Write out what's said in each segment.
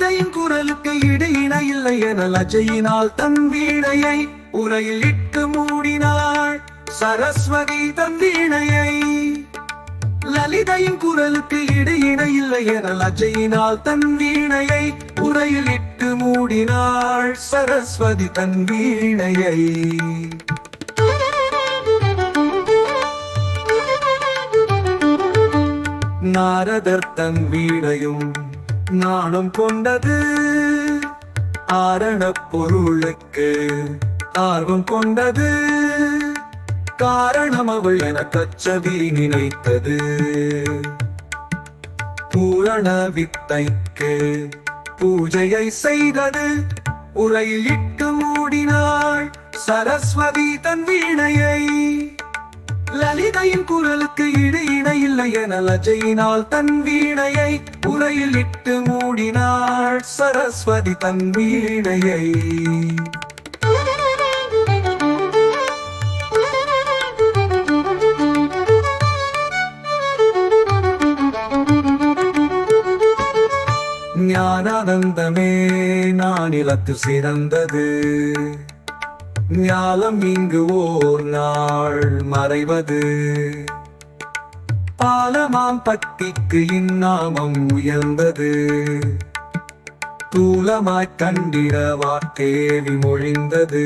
லலிதையின் குரலுக்கு இடையின இல்லை என லஜையினால் தன் வீணையை உரையில் இட்டு மூடினாள் சரஸ்வதி தன் வீணையை. லலிதையின் குரலுக்கு இடையின இல்லை என லஜையினால் தன் வீணையை உரையில் இட்டு மூடினாள் சரஸ்வதி தன் வீணையை. நாரதர் தன் வீணையும் நாணம் கொண்டது ஆரண பொருளுக்கு ஆர்வம் கொண்டது. காரணம் அவள் என கச்சவி நினைத்தது. பூரண வித்தைக்கு பூஜையை செய்தது. உரையில் இட்டு மூடினாள் சரஸ்வதி தன் வீணையை. லலிதையின் குரலுக்கு இடையின இல்லை என லஜையினால் தன் வீணையை உரையில் இட்டு மூடினாள் சரஸ்வதி தன் வீணையை. ஞானானந்தமே நானிலத்தில் சிறந்தது. ஞாலம் இங்கு ஓர் நாள் மறைவது. பாலமாம் பக்திக்கு இந்நாமம் உயர்ந்தது. தூலமாய்க் கண்டிட வார்த்தேவி மொழிந்தது.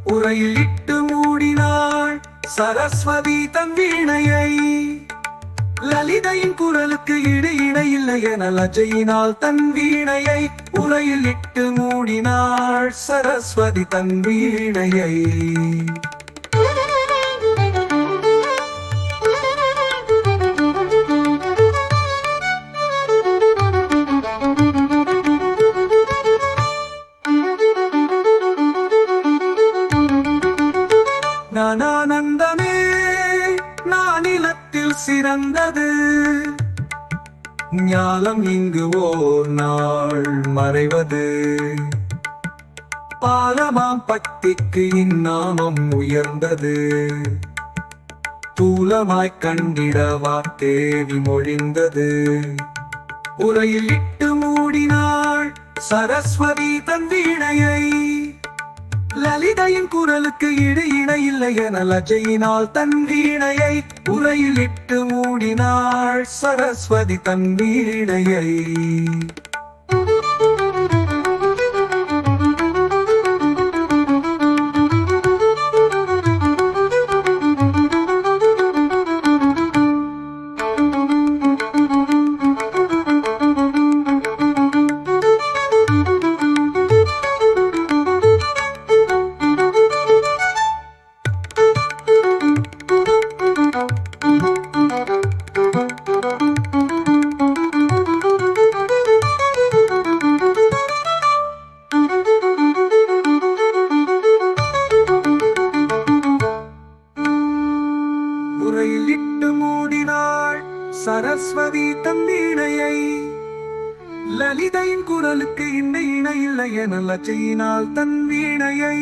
உரையில் இட்டு மூடினாள் சரஸ்வதி தன் வீணையை. லலிதையின் குரலுக்கு இடையின இல்லை என லஜையினால் தன் வீணையை உரையில் இட்டு மூடினாள் சரஸ்வதி தன் வீணையை. ஞானானந்தமே நானிலத்தில் சிறந்தது. ஞானம் இங்கு ஓர் நாள் மறைவது. பாலமாம் பக்திக்கு இந்நாமம் உயர்ந்தது. தூலமாய்க் கண்டிட வார்த்தேவி மொழிந்தது. உரையில் இட்டு மூடினாள் சரஸ்வதி தன் வீணையை. லலிதையின் குரலுக்கு இடையின இல்லை என லஜையினால் தன் வீணையை உரையில் இட்டு மூடினாள் சரஸ்வதி தன் வீணையை. உரையில் இட்டு மூடினாள் சரஸ்வதி தன் வீணையை. லலிதையின் குரலுக்கு இணை இல்லை என லஜையினால் தன் வீணையை